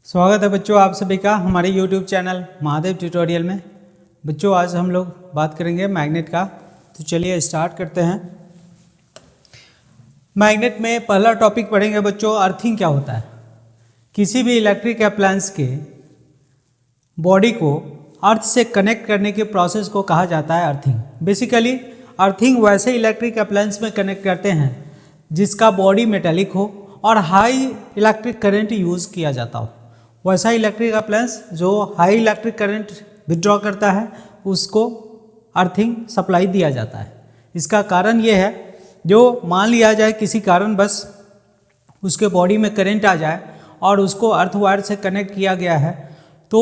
स्वागत है बच्चों आप सभी का हमारे YouTube चैनल महादेव ट्यूटोरियल में। बच्चों आज हम लोग बात करेंगे मैग्नेट का, तो चलिए स्टार्ट करते हैं। मैग्नेट में पहला टॉपिक पढ़ेंगे बच्चों, अर्थिंग क्या होता है। किसी भी इलेक्ट्रिक अप्लायंस के बॉडी को अर्थ से कनेक्ट करने के प्रोसेस को कहा जाता है अर्थिंग। बेसिकली अर्थिंग वैसे इलेक्ट्रिक अप्लायंस में कनेक्ट करते हैं जिसका बॉडी मेटेलिक हो और हाई इलेक्ट्रिक करंट यूज़ किया जाता हो। वैसा इलेक्ट्रिक अप्लायंस जो हाई इलेक्ट्रिक करंट विड्रॉ करता है उसको अर्थिंग सप्लाई दिया जाता है। इसका कारण ये है, जो मान लिया जाए किसी कारण बस उसके बॉडी में करंट आ जाए और उसको अर्थ वायर से कनेक्ट किया गया है तो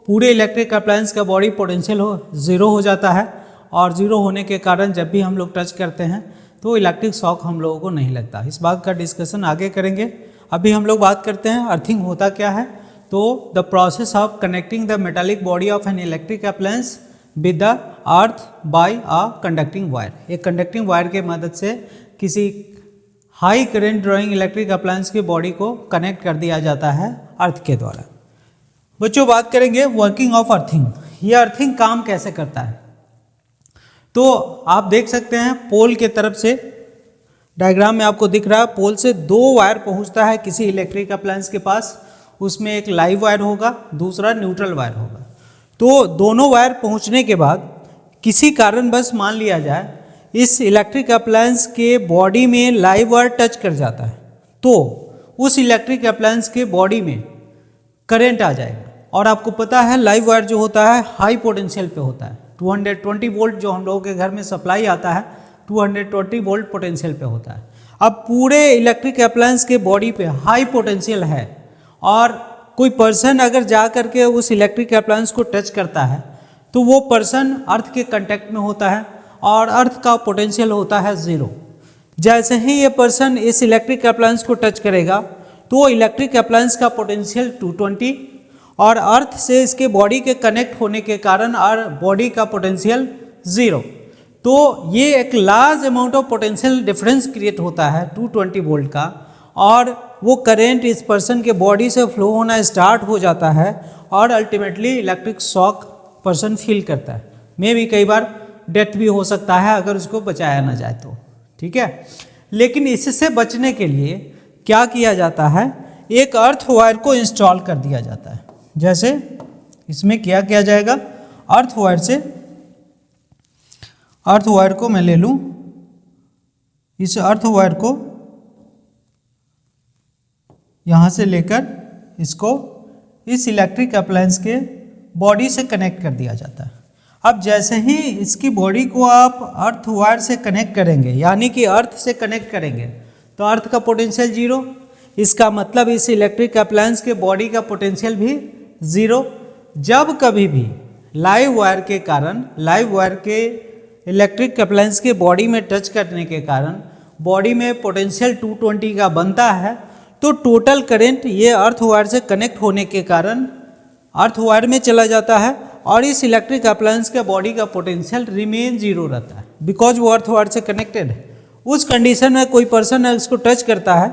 पूरे इलेक्ट्रिक अप्लायंस का बॉडी पोटेंशियल ज़ीरो हो जाता है, और ज़ीरो होने के कारण जब भी हम लोग टच करते हैं तो इलेक्ट्रिक शॉक हम लोगों को नहीं लगता। इस बात का डिस्कशन आगे करेंगे। अभी हम लोग बात करते हैं अर्थिंग होता क्या है। तो the process of connecting the metallic body of an electric appliance with the earth by a conducting wire. एक कंडक्टिंग वायर के मदद से किसी high current drawing electric appliance की बॉडी को कनेक्ट कर दिया जाता है अर्थ के द्वारा। बच्चों बात करेंगे वर्किंग ऑफ अर्थिंग। ये अर्थिंग काम कैसे करता है। तो आप देख सकते हैं पोल के तरफ से, डायग्राम में आपको दिख रहा है, पोल से दो वायर पहुंचता है किसी इलेक्ट्रिक अप्लायंस के पास। उसमें एक लाइव वायर होगा, दूसरा न्यूट्रल वायर होगा। तो दोनों वायर पहुंचने के बाद किसी कारणवश मान लिया जाए इस इलेक्ट्रिक अप्लायंस के बॉडी में लाइव वायर टच कर जाता है तो उस इलेक्ट्रिक अप्लायंस के बॉडी में करंट आ जाएगा। और आपको पता है लाइव वायर जो होता है हाई पोटेंशियल पे होता है। 220 वोल्ट जो हम लोगों के घर में सप्लाई आता है 220 वोल्ट पोटेंशियल पे होता है। अब पूरे इलेक्ट्रिक अप्लायंस के बॉडी पे हाई पोटेंशियल है और कोई पर्सन अगर जा करके उस इलेक्ट्रिक अप्लायंस को टच करता है तो वो पर्सन अर्थ के कांटेक्ट में होता है और अर्थ का पोटेंशियल होता है ज़ीरो। जैसे ही ये पर्सन इस इलेक्ट्रिक अप्लायंस को टच करेगा तो इलेक्ट्रिक अप्लायंस का पोटेंशियल 220 और अर्थ से इसके बॉडी के कनेक्ट होने के कारण और बॉडी का पोटेंशियल ज़ीरो। तो ये एक large amount of potential difference create होता है 220 वोल्ट का, और वो करेंट इस पर्सन के बॉडी से फ्लो होना स्टार्ट हो जाता है और ultimately electric shock person feel करता है। मे भी कई बार डेथ भी हो सकता है अगर उसको बचाया ना जाए तो, ठीक है। लेकिन इससे बचने के लिए क्या किया जाता है, एक अर्थ वायर को इंस्टॉल कर दिया जाता है। जैसे इसमें क्या किया जाएगा, अर्थ वायर को मैं ले लूँ, इस अर्थ वायर को यहाँ से लेकर इसको इस इलेक्ट्रिक अप्लायंस के बॉडी से कनेक्ट कर दिया जाता है। अब जैसे ही इसकी बॉडी को आप अर्थ वायर से कनेक्ट करेंगे, यानी कि अर्थ से कनेक्ट करेंगे, तो अर्थ का पोटेंशियल ज़ीरो। इसका मतलब इस इलेक्ट्रिक अप्लायंस के बॉडी का पोटेंशियल भी ज़ीरो। जब कभी भी लाइव वायर के कारण, लाइव वायर के इलेक्ट्रिक अप्लायंस के बॉडी में टच करने के कारण बॉडी में पोटेंशियल 220 का बनता है, तो टोटल करंट ये अर्थ वायर से कनेक्ट होने के कारण अर्थ वायर में चला जाता है और इस इलेक्ट्रिक अप्लायंस के बॉडी का पोटेंशियल रिमेन जीरो रहता है, बिकॉज वो अर्थ वायर से कनेक्टेड है। उस कंडीशन में कोई पर्सन इसको टच करता है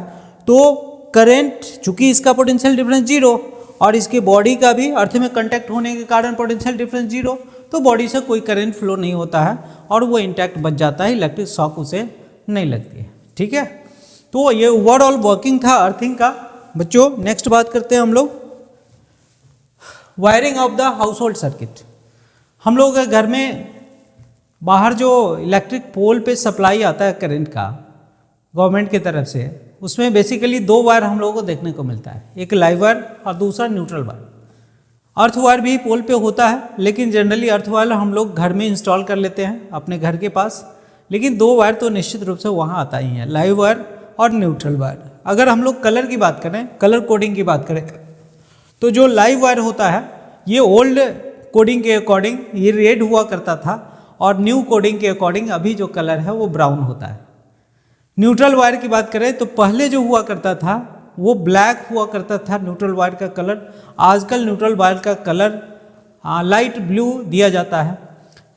तो करंट, चूंकि इसका पोटेंशियल डिफरेंस जीरो और इसकी बॉडी का भी अर्थ में कंटेक्ट होने के कारण पोटेंशियल डिफरेंस जीरो, तो बॉडी से कोई करंट फ्लो नहीं होता है और वो इंटैक्ट बच जाता है, इलेक्ट्रिक शॉक उसे नहीं लगती है, ठीक है। तो ये ओवरऑल वर्किंग था अर्थिंग का। बच्चों नेक्स्ट बात करते हैं हम लोग wiring of the house hold circuit. हम लोगों के घर में बाहर जो इलेक्ट्रिक पोल पे सप्लाई आता है करंट का गवर्नमेंट की तरफ से, उसमें बेसिकली दो वायर हम लोगों को देखने को मिलता है, एक लाइव वायर और दूसरा न्यूट्रल वायर। अर्थ वायर भी पोल पे होता है, लेकिन जनरली अर्थ वायर हम लोग घर में इंस्टॉल कर लेते हैं अपने घर के पास, लेकिन दो वायर तो निश्चित रूप से वहाँ आता ही है, लाइव वायर और न्यूट्रल वायर। अगर हम लोग कलर की बात करें, कलर कोडिंग की बात करें, तो जो लाइव वायर होता है ये ओल्ड कोडिंग के अकॉर्डिंग ये रेड हुआ करता था और न्यू कोडिंग के अकॉर्डिंग अभी जो कलर है वो ब्राउन होता है। न्यूट्रल वायर की बात करें तो पहले जो हुआ करता था वो ब्लैक हुआ करता था न्यूट्रल वायर का कलर। आजकल न्यूट्रल वायर का कलर लाइट ब्लू दिया जाता है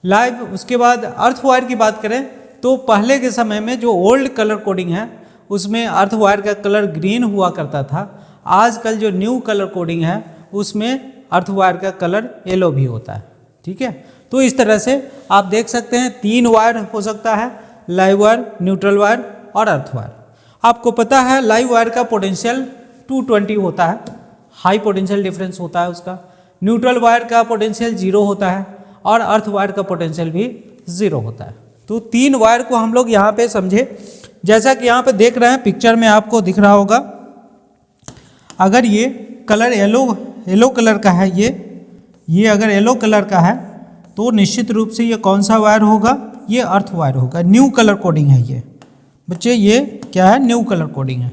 लाइव। उसके बाद अर्थ वायर की बात करें तो पहले के समय में जो ओल्ड कलर कोडिंग है उसमें अर्थ वायर का कलर ग्रीन हुआ करता था, आजकल जो न्यू कलर कोडिंग है उसमें अर्थ वायर का कलर येलो भी होता है। ठीक है, तो इस तरह से आप देख सकते हैं 3 वायर हो सकता है, लाइव वायर, न्यूट्रल वायर और अर्थ वायर। आपको पता है लाइव वायर का पोटेंशियल 220 होता है, हाई पोटेंशियल डिफरेंस होता है उसका। न्यूट्रल वायर का पोटेंशियल 0 होता है और अर्थ वायर का पोटेंशियल भी 0 होता है। तो 3 वायर को हम लोग यहाँ पे समझे। जैसा कि यहाँ पे देख रहे हैं पिक्चर में आपको दिख रहा होगा, अगर ये कलर येलो कलर का है, ये अगर येलो कलर का है तो निश्चित रूप से ये कौन सा वायर होगा, ये अर्थ वायर होगा। न्यू कलर कोडिंग है ये बच्चे, ये क्या है, न्यू कलर कोडिंग है।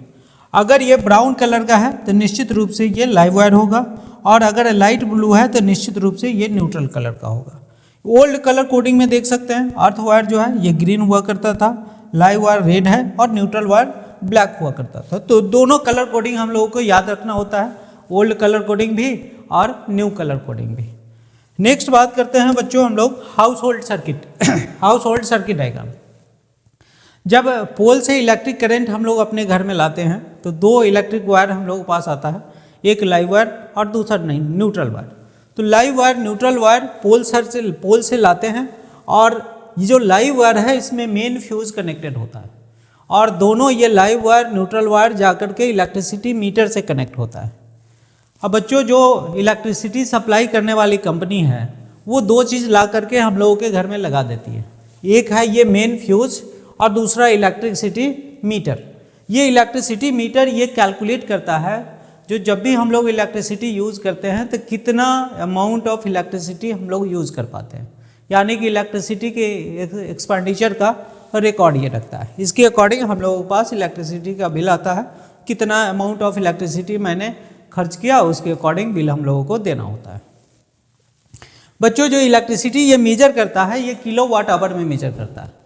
अगर ये ब्राउन कलर का है तो निश्चित रूप से ये लाइव वायर होगा, और अगर लाइट ब्लू है तो निश्चित रूप से ये न्यूट्रल कलर का होगा। ओल्ड कलर कोडिंग में देख सकते हैं अर्थ वायर जो है ये ग्रीन हुआ करता था, लाइव वायर रेड है और न्यूट्रल वायर ब्लैक हुआ करता था। तो दोनों कलर कोडिंग हम लोगों को याद रखना होता है, ओल्ड कलर कोडिंग भी और न्यू कलर कोडिंग भी। नेक्स्ट बात करते हैं बच्चों हम लोग house hold circuit house hold circuit diagram. जब पोल से इलेक्ट्रिक करंट हम लोग अपने घर में लाते हैं तो 2 इलेक्ट्रिक वायर हम लोगों के पास आता है, एक लाइव वायर और दूसरा नहीं न्यूट्रल वायर। तो लाइव वायर न्यूट्रल वायर पोल से लाते हैं, और ये जो लाइव वायर है इसमें मेन फ्यूज कनेक्टेड होता है, और दोनों ये लाइव वायर न्यूट्रल वायर जाकर के इलेक्ट्रिसिटी मीटर से कनेक्ट होता है। अब बच्चों जो इलेक्ट्रिसिटी सप्लाई करने वाली कंपनी है वो 2 चीज़ ला करके हम लोगों के घर में लगा देती है, एक है ये मेन फ्यूज और दूसरा इलेक्ट्रिसिटी मीटर। ये इलेक्ट्रिसिटी मीटर ये कैलकुलेट करता है जो जब भी हम लोग इलेक्ट्रिसिटी यूज़ करते हैं तो कितना अमाउंट ऑफ इलेक्ट्रिसिटी हम लोग यूज़ कर पाते हैं, यानी कि इलेक्ट्रिसिटी के एक्सपेंडिचर का रिकॉर्ड ये रखता है। इसके अकॉर्डिंग हम लोगों के पास इलेक्ट्रिसिटी का बिल आता है, कितना अमाउंट ऑफ इलेक्ट्रिसिटी मैंने खर्च किया उसके अकॉर्डिंग बिल हम लोगों को देना होता है। बच्चों जो इलेक्ट्रिसिटी ये मेजर करता है ये किलोवाट आवर में मेजर करता है।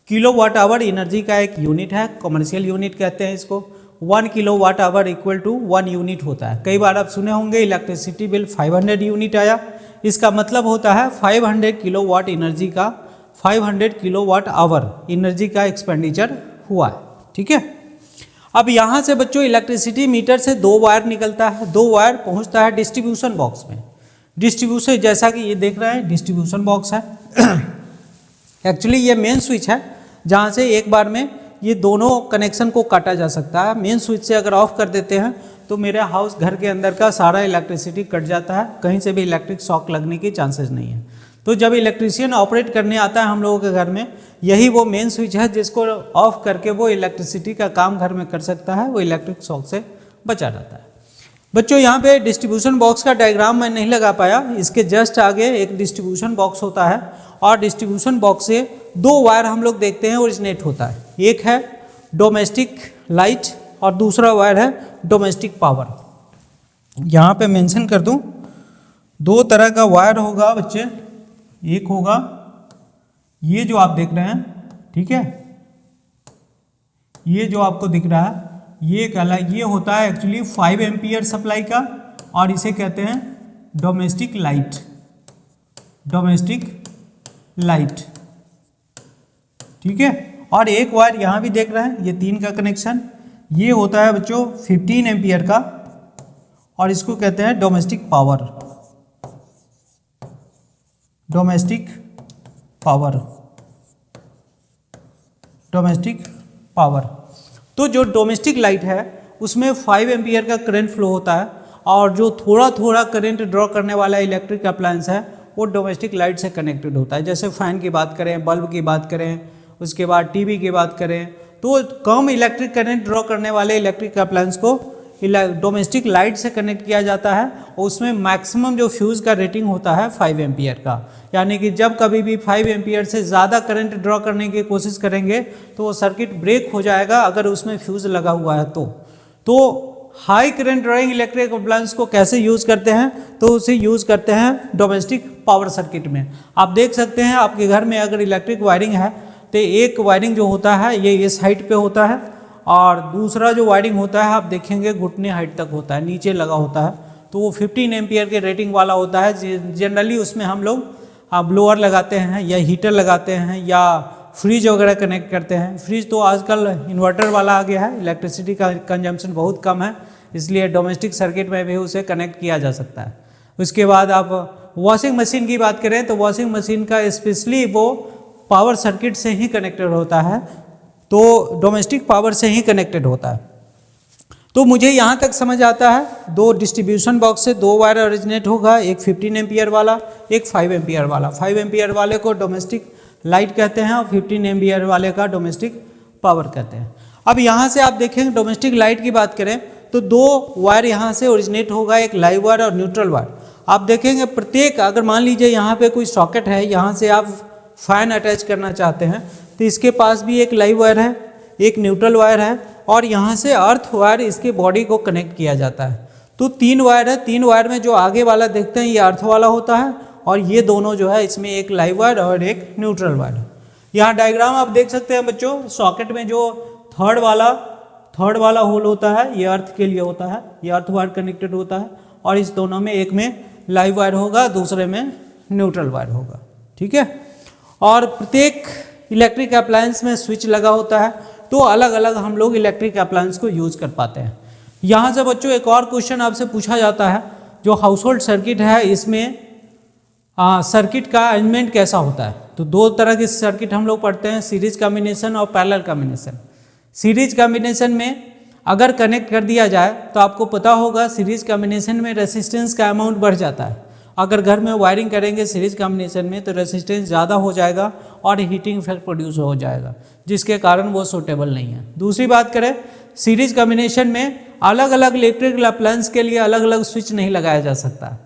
किलोवाट आवर एनर्जी का एक यूनिट है, कमर्शियल यूनिट कहते हैं इसको। 1 kilowatt hour equal to 1 unit होता है। कई बार आप सुने होंगे इलेक्ट्रिसिटी बिल 500 यूनिट आया, इसका मतलब होता है 500 किलोवाट एनर्जी का 500 किलोवाट आवर एनर्जी का एक्सपेंडिचर हुआ है। ठीक है, अब यहाँ से बच्चों इलेक्ट्रिसिटी मीटर से 2 वायर निकलता है, 2 वायर पहुँचता है डिस्ट्रीब्यूशन बॉक्स में। डिस्ट्रीब्यूशन जैसा कि ये देख रहे हैं डिस्ट्रीब्यूशन बॉक्स है एक्चुअली ये मेन स्विच है जहाँ से एक बार में ये दोनों कनेक्शन को काटा जा सकता है। मेन स्विच से अगर ऑफ कर देते हैं तो मेरे हाउस घर के अंदर का सारा इलेक्ट्रिसिटी कट जाता है, कहीं से भी इलेक्ट्रिक शॉक लगने की चांसेस नहीं है। तो जब इलेक्ट्रीशियन ऑपरेट करने आता है हम लोगों के घर में, यही वो मेन स्विच है जिसको ऑफ करके वो इलेक्ट्रिसिटी का काम घर में कर सकता है, वो इलेक्ट्रिक शॉक से बचा रहता है। बच्चों यहाँ पे डिस्ट्रीब्यूशन बॉक्स का डायग्राम मैं नहीं लगा पाया, इसके जस्ट आगे एक डिस्ट्रीब्यूशन बॉक्स होता है और डिस्ट्रीब्यूशन बॉक्स से 2 वायर हम लोग देखते हैं ओरिजिनेट होता है। एक है डोमेस्टिक लाइट और दूसरा वायर है डोमेस्टिक पावर। यहाँ पे मेंशन कर दूँ 2 तरह का वायर होगा बच्चे, एक होगा ये जो आप देख रहे हैं, ठीक है, ये जो आपको दिख रहा है ये होता है एक्चुअली 5 एम्पियर सप्लाई का, और इसे कहते हैं डोमेस्टिक लाइट। डोमेस्टिक लाइट, ठीक है। और एक वायर यहाँ भी देख रहे हैं, ये 3 का कनेक्शन, ये होता है बच्चों 15 एम्पियर का, और इसको कहते हैं domestic power. Domestic power, domestic power. तो जो डोमेस्टिक लाइट है उसमें 5 एम्पियर का करंट फ्लो होता है, और जो थोड़ा थोड़ा करंट ड्रॉ करने वाला इलेक्ट्रिक अप्लायंस है वो डोमेस्टिक लाइट से कनेक्टेड होता है। जैसे फ़ैन की बात करें, बल्ब की बात करें, उसके बाद टीवी की बात करें, तो कम इलेक्ट्रिक करंट ड्रॉ करने वाले इलेक्ट्रिक अप्लायंस को डोमेस्टिक लाइट से कनेक्ट किया जाता है, और उसमें मैक्सिमम जो फ्यूज़ का रेटिंग होता है 5 एम्पियर का। यानी कि जब कभी भी 5 एम्पियर से ज़्यादा करंट ड्रॉ करने की कोशिश करेंगे तो वो सर्किट ब्रेक हो जाएगा अगर उसमें फ्यूज़ लगा हुआ है तो high current drawing electric appliance को कैसे यूज़ करते हैं, तो उसे यूज़ करते हैं डोमेस्टिक पावर सर्किट में। आप देख सकते हैं आपके घर में अगर इलेक्ट्रिक वायरिंग है तो एक वायरिंग जो होता है ये इस हाइट पे होता है, और दूसरा जो वायरिंग होता है आप देखेंगे घुटने हाइट तक होता है, नीचे लगा होता है, तो वो 15 एम्पियर के रेटिंग वाला होता है। जनरली उसमें हम लोग ब्लोअर लगाते हैं या हीटर लगाते हैं या फ्रिज वगैरह कनेक्ट करते हैं। फ्रिज तो आजकल इन्वर्टर वाला आ गया है, इलेक्ट्रिसिटी का कंजम्पशन बहुत कम है, इसलिए डोमेस्टिक सर्किट में भी उसे कनेक्ट किया जा सकता है। उसके बाद आप वॉशिंग मशीन की बात करें तो वॉशिंग मशीन का स्पेशली वो पावर सर्किट से ही कनेक्टेड होता है, तो डोमेस्टिक पावर से ही कनेक्टेड होता है। तो मुझे यहाँ तक समझ आता है, दो डिस्ट्रीब्यूशन बॉक्स से दो वायर ओरिजिनेट होगा, एक 15 एम्पियर वाला, एक 5 एम्पियर वाला। 5 एम्पियर वाले को डोमेस्टिक लाइट कहते हैं और 15 एम्पियर वाले का डोमेस्टिक पावर कहते हैं। अब यहाँ से आप देखेंगे डोमेस्टिक लाइट की बात करें तो दो वायर यहाँ से ओरिजिनेट होगा, एक लाइव वायर और न्यूट्रल वायर। आप देखेंगे प्रत्येक, अगर मान लीजिए यहाँ पे कोई सॉकेट है, यहाँ से आप फैन अटैच करना चाहते हैं तो इसके पास भी एक लाइव वायर है, एक न्यूट्रल वायर है और यहाँ से अर्थ वायर इसके बॉडी को कनेक्ट किया जाता है। तो 3 वायर है, 3 वायर में जो आगे वाला देखते हैं ये अर्थ वाला होता है और ये दोनों जो है इसमें एक लाइव वायर और एक न्यूट्रल वायर। यहाँ डायग्राम आप देख सकते हैं बच्चों, सॉकेट में जो थर्ड वाला होल होता है ये अर्थ के लिए होता है, ये अर्थ वायर कनेक्टेड होता है और इस दोनों में एक में लाइव वायर होगा, दूसरे में न्यूट्रल वायर होगा। ठीक है, और प्रत्येक इलेक्ट्रिक अप्लायंस में स्विच लगा होता है, तो अलग अलग हम लोग इलेक्ट्रिक अप्लायंस को यूज़ कर पाते हैं। यहाँ से बच्चों एक और क्वेश्चन आपसे पूछा जाता है, जो हाउस होल्ड सर्किट है इसमें सर्किट का अरेंजमेंट कैसा होता है। तो दो तरह के सर्किट हम लोग पढ़ते हैं, सीरीज कॉम्बिनेशन और पैरेलल कॉम्बिनेशन। सीरीज कॉम्बिनेशन में अगर कनेक्ट कर दिया जाए तो आपको पता होगा सीरीज कॉम्बिनेशन में रेसिस्टेंस का अमाउंट बढ़ जाता है। अगर घर में वायरिंग करेंगे सीरीज कॉम्बिनेशन में तो रेसिस्टेंस ज़्यादा हो जाएगा और हीटिंग इफेक्ट प्रोड्यूस हो जाएगा, जिसके कारण वो सूटेबल नहीं है। दूसरी बात करें, सीरीज कॉम्बिनेशन में अलग अलग इलेक्ट्रिकल अप्लायंस के लिए अलग अलग स्विच नहीं लगाया जा सकता।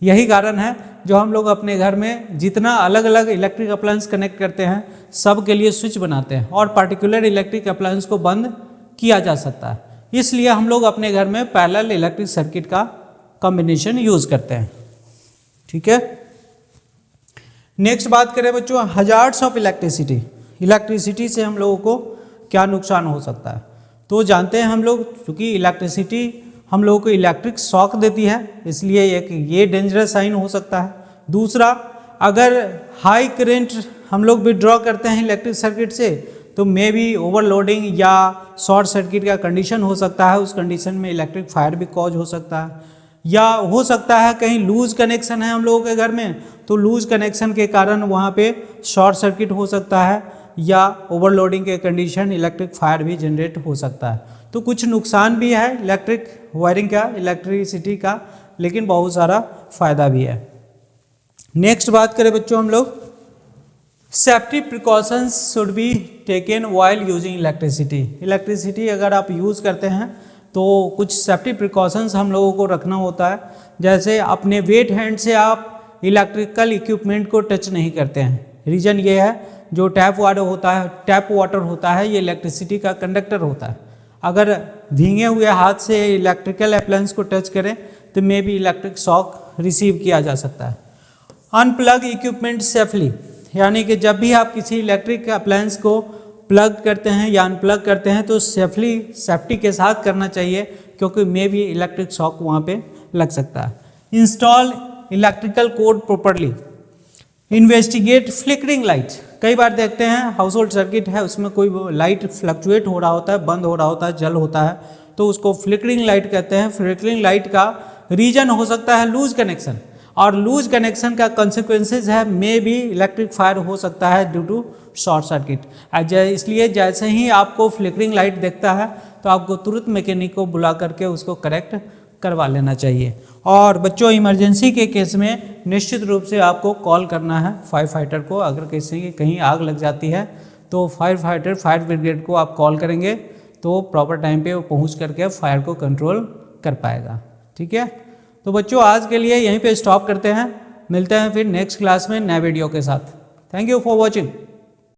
यही कारण है जो हम लोग अपने घर में जितना अलग अलग इलेक्ट्रिक अप्लायंस कनेक्ट करते हैं सब के लिए स्विच बनाते हैं और पार्टिकुलर इलेक्ट्रिक अप्लायंस को बंद किया जा सकता है। इसलिए हम लोग अपने घर में पैरेलल इलेक्ट्रिक सर्किट का कॉम्बिनेशन यूज़ करते हैं। ठीक है, नेक्स्ट बात करें बच्चों, हजार्ड्स ऑफ इलेक्ट्रिसिटी। इलेक्ट्रिसिटी से हम लोगों को क्या नुकसान हो सकता है। तो जानते हैं हम लोग, क्योंकि इलेक्ट्रिसिटी हम लोगों को इलेक्ट्रिक शॉक देती है, इसलिए एक ये डेंजरस साइन हो सकता है। दूसरा, अगर हाई करंट हम लोग विड्रॉ करते हैं इलेक्ट्रिक सर्किट से तो मे बी ओवरलोडिंग या शॉर्ट सर्किट का कंडीशन हो सकता है, उस कंडीशन में इलेक्ट्रिक फायर भी कॉज हो सकता है। या हो सकता है कहीं लूज कनेक्शन है हम लोगों के घर में, तो लूज कनेक्शन के कारण वहाँ पे शॉर्ट सर्किट हो सकता है या ओवरलोडिंग के कंडीशन इलेक्ट्रिक फायर भी जनरेट हो सकता है। तो कुछ नुकसान भी है इलेक्ट्रिक वायरिंग का, इलेक्ट्रिसिटी का, लेकिन बहुत सारा फायदा भी है। नेक्स्ट बात करें बच्चों हम लोग, safety precautions should be taken while using electricity. Electricity अगर आप यूज़ करते हैं तो कुछ सेफ्टी प्रिकॉशंस हम लोगों को रखना होता है। जैसे अपने वेट हैंड से आप इलेक्ट्रिकल इक्विपमेंट को टच नहीं करते हैं। रीज़न ये है, जो टैप वाटर होता है ये इलेक्ट्रिसिटी का कंडक्टर होता है। अगर भींगे हुए हाथ से इलेक्ट्रिकल अप्लायंस को टच करें तो may be electric shock receive किया जा सकता है। अनप्लग इक्विपमेंट सेफली, यानी कि जब भी आप किसी इलेक्ट्रिक अप्लायंस को प्लग करते हैं या अनप्लग करते हैं तो सेफ्टी के साथ करना चाहिए, क्योंकि मे बी इलेक्ट्रिक शॉक वहाँ पे लग सकता है। Install electrical code properly, investigate flickering light. कई बार देखते हैं हाउस होल्ड सर्किट है, उसमें कोई लाइट फ्लक्चुएट हो रहा होता है, बंद हो रहा होता है, जल होता है, तो उसको फ्लिकरिंग लाइट कहते हैं। फ्लिकरिंग लाइट का रीजन हो सकता है लूज कनेक्शन, और लूज कनेक्शन का कंसिक्वेंसेज है मे बी इलेक्ट्रिक फायर हो सकता है ड्यू टू शॉर्ट सर्किट। इसलिए जैसे ही आपको फ्लिकरिंग लाइट दिखता है तो आपको तुरंत मैकेनिक को बुला करके उसको करेक्ट करवा लेना चाहिए। और बच्चों, इमरजेंसी के केस में निश्चित रूप से आपको कॉल करना है फायर फाइटर को। अगर किसी की कहीं आग लग जाती है तो फायर ब्रिगेड को आप कॉल करेंगे तो प्रॉपर टाइम पे वो पहुंच करके फायर को कंट्रोल कर पाएगा। ठीक है, तो बच्चों आज के लिए यहीं पे स्टॉप करते हैं, मिलते हैं फिर नेक्स्ट क्लास में नए वीडियो के साथ। Thank you for watching.